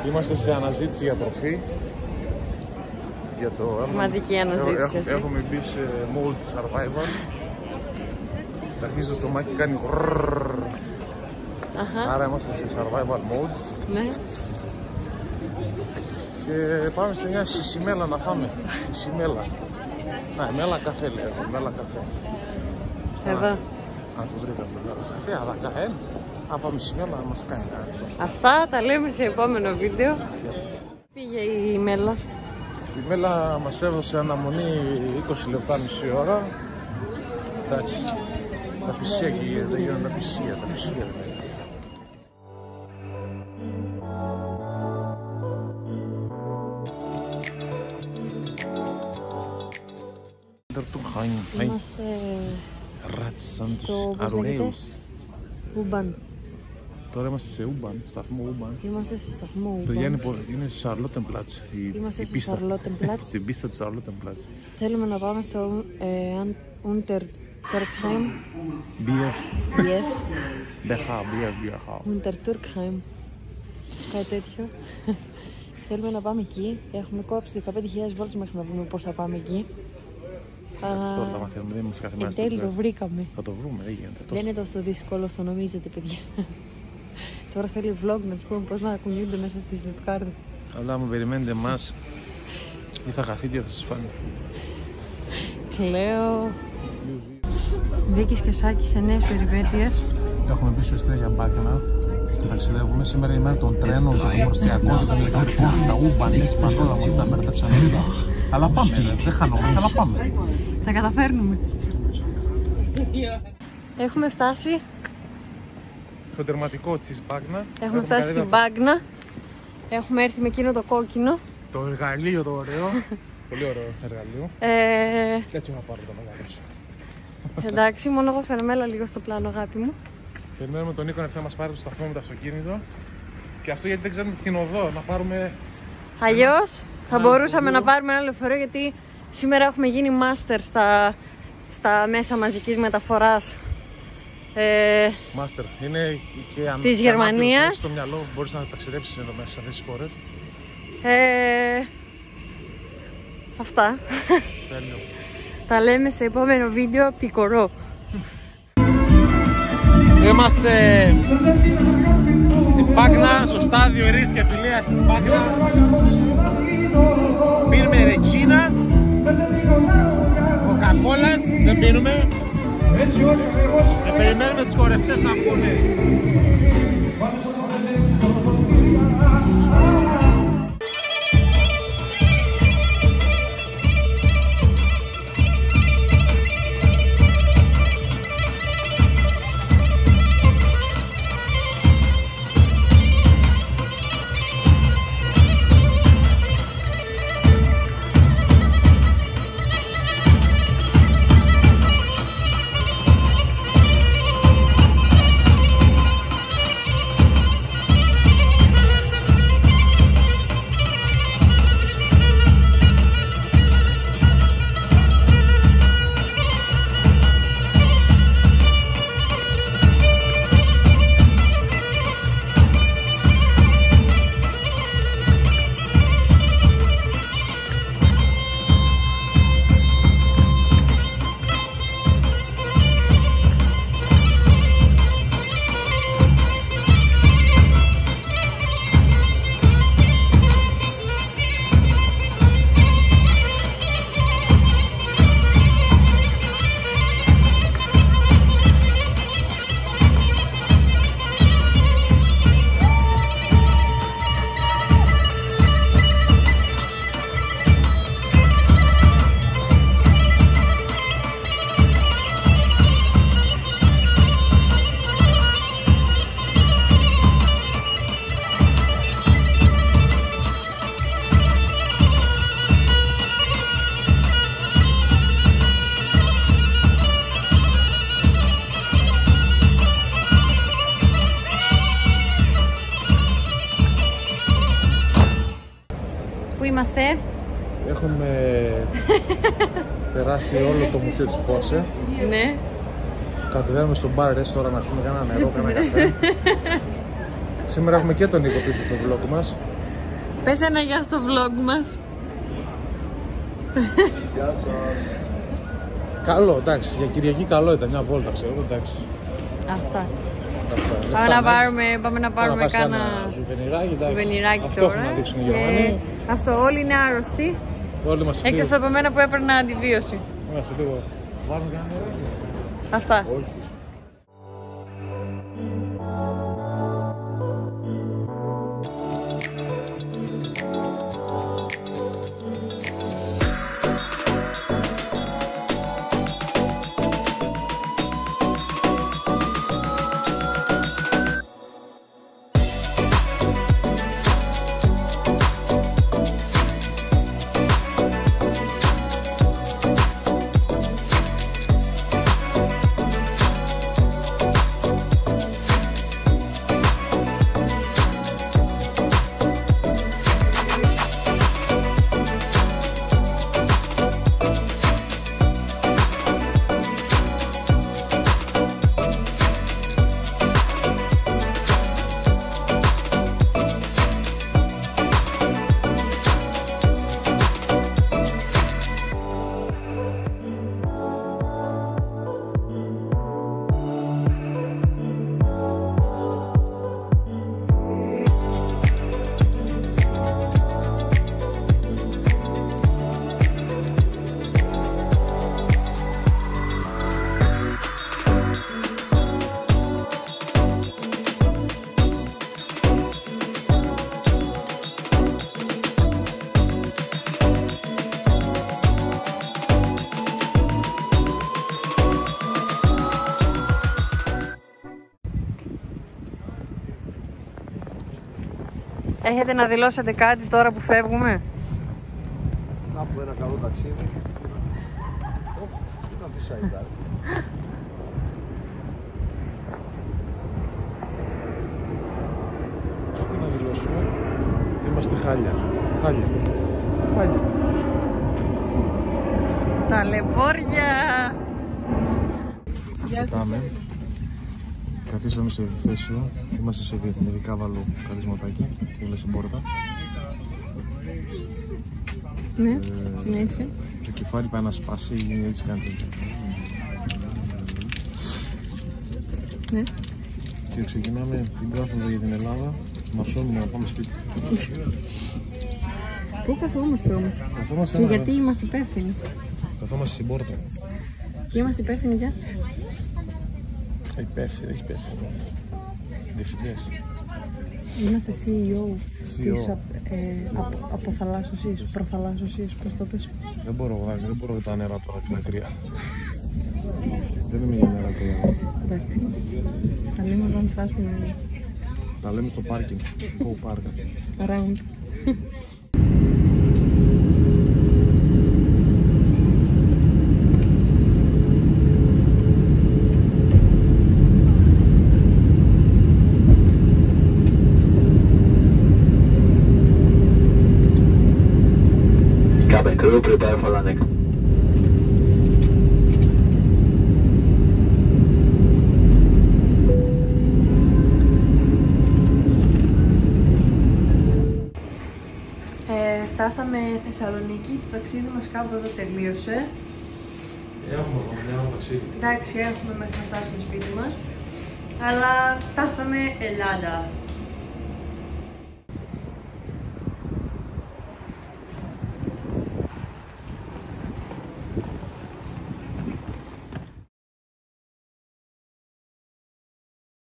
Είμαστε σε αναζήτηση για τροφή. Για το... Σημαντική αναζήτηση. Έχουμε μπει σε mode survival. Αρχίζει το στομάχι, κάνει γρρρρρρ. Άρα είμαστε σε survival mode. Ναι. Και πάμε σε μια σιμέλα να φάμε. Σιμέλα. Να, μέλα καφέ λέω. Μέλα καφέ. Εδώ. Αν το βρήκαμε μέλα καφέ, αλλά καέν. Αν πάμε σιμέλα να μας κάνει κάτι. Αυτά τα λέμε σε επόμενο βίντεο. Πήγε η Μέλα. Η Μέλα μας έδωσε αναμονή 20 λεπτά, μισή ώρα. Εντάξει. Τα πισία και γίνεται, γίνονται τα πισία. Είμαστε στο Ουμπάν. Τώρα είμαστε σε Ουμπάν, σταθμό Ουμπάν. Είμαστε σε σταθμό Παιδιά Ουμπάν. είναι στο Σαρλότενπλατς. Είμαστε στο Σαρλότενπλατς. Στην πίστα του Σαρλότενπλατς. Θέλουμε να πάμε στο Untertürkheim. Bier. Untertürkheim. Κάτι τέτοιο. Θέλουμε να πάμε εκεί. Έχουμε κόψει 15.000 βόλτες μέχρι να βρούμε πώς θα πάμε εκεί. Εν τέλει το βρήκαμε. Θα το βρούμε, δεν γίνεται. Δεν είναι τόσο δύσκολο όσο νομίζετε, παιδιά. Τώρα θέλει vlog να τους πούμε πώς να κουνιούνται μέσα στη Στουτγκάρδη. Αλλά άμα περιμένετε εμάς ή θα χαθείτε ή θα σας φάνε. Κλαίω. Βίκης και Σάκης σε νέες περιπέτειες. Έχουμε μπει στο εστία για Μπάκνα και ταξιδεύουμε. Σήμερα είναι η μέρα των τρένων, των δημοσιακών και των ηλεκτρικών. Τα Ουμπανείς παντόλα μας τα μπέρδεψαν. Αλλά πάμε, δεν χανόμαστε, αλλά πάμε. Θα καταφέρνουμε. Έχουμε φτάσει. Στο τερματικό της Μπάκνα. Έχουμε φτάσει στην Μπάκνα. Έχουμε έρθει με εκείνο το κόκκινο. Το εργαλείο το ωραίο. Πολύ ωραίο εργαλείο. Έτσι θα πάρω το μεγαλώσω. Εντάξει, μόνο εγώ φαινομέλα λίγο στο πλάνο, αγάπη μου. Περιμένουμε τον Νίκο να έρθει να μας πάρει το σταθμό με το αυτοκίνητο. Και αυτό γιατί δεν ξέρουμε την οδό, να πάρουμε... Αλλιώς θα μπορούσαμε να πάρουμε ένα λεωφορείο, γιατί σήμερα έχουμε γίνει master στα μέσα μαζικής μεταφοράς. Μάστερ. Είναι και αν της Γερμανίας. Στο μυαλό μπορείς να ταξιδέψεις εδώ μέσα σε αυτές τις χώρες. Αυτά. Τέλειο. Τα λέμε σε επόμενο βίντεο από την Κορώ. Είμαστε στην Μπάκνα, στο στάδιο Ερής και Φιλίας της Μπάκνα. Πίνουμε ρετσίνας, κοκακόλας, δεν πίνουμε. Και περιμένουμε τους χορευτές να βγουνε. Πού είμαστε? Έχουμε περάσει όλο το μουσείο της Porsche. Ναι. Κατεβαίνουμε στο bar restaurant να πούμε κανένα νερό, κανένα καφέ. Σήμερα έχουμε και τον Νίκο πίσω στο vlog μας. Πες ένα γεια στο vlog μας. Γεια σας. Καλό, εντάξει, για Κυριακή καλό ήταν, μια βόλτα ξέρω, εντάξει. Αυτά. Πάμε να Πάμε πάρουμε κάνα σουβενιράκι αυτό τώρα. έχουμε να δείξουν οι Γερμανοί. Αυτό, όλοι είναι άρρωστοι. Εκτός από μένα που έπαιρνα αντιβίωση. Είμαστε λίγο. Βάλουμε κανένα νερό. Αυτά. Όχι. Έχετε να δηλώσετε κάτι τώρα που φεύγουμε? Να πω ένα καλό ταξίδι. Τι να δεις αϊδά. Τι να δηλώσουμε. Είμαστε χάλια. Χάλια. Χάλια. Ταλαιπώρια! Κοιτάμε. Καθίσαμε σε θέσιο. Είμαστε σε διεκνηρικάβαλο καθισματάκι. Δίπλα στην πόρτα. Ναι, συνέχισε. Το κεφάλι πάει να σπάσει, έτσι κάνει. Ναι. Και ξεκινάμε την κάθοδο για την Ελλάδα. Μας σώνουμε να πάμε σπίτι. Πού καθόμαστε όμως? Καθόμαστε Και γιατί είμαστε υπεύθυνοι? Καθόμαστε στην πόρτα. Και είμαστε υπεύθυνοι για? Υπεύθυνοι, έχει υπεύθυνοι. Διευθυντές. Είμαστε CEO της αποθαλάσσωσης, προθαλάσσωσης, πώς το πες? Δεν μπορώ τα νερά τώρα την ακριά. Δεν είμαι για νερά τώρα. Εντάξει. Θα λέμε όταν φτάσουμε. Τα λέμε στο πάρκινγκ. Go park. Around. Crew prepare for landing. Φτάσαμε Θεσσαλονίκη, το ταξίδι μας κάπου εδώ τελείωσε. Έχουμε μια ώρα ταξίδι. Εντάξει, έχουμε μέχρι να φτάσουμε σπίτι μας. Αλλά φτάσαμε Ελλάδα.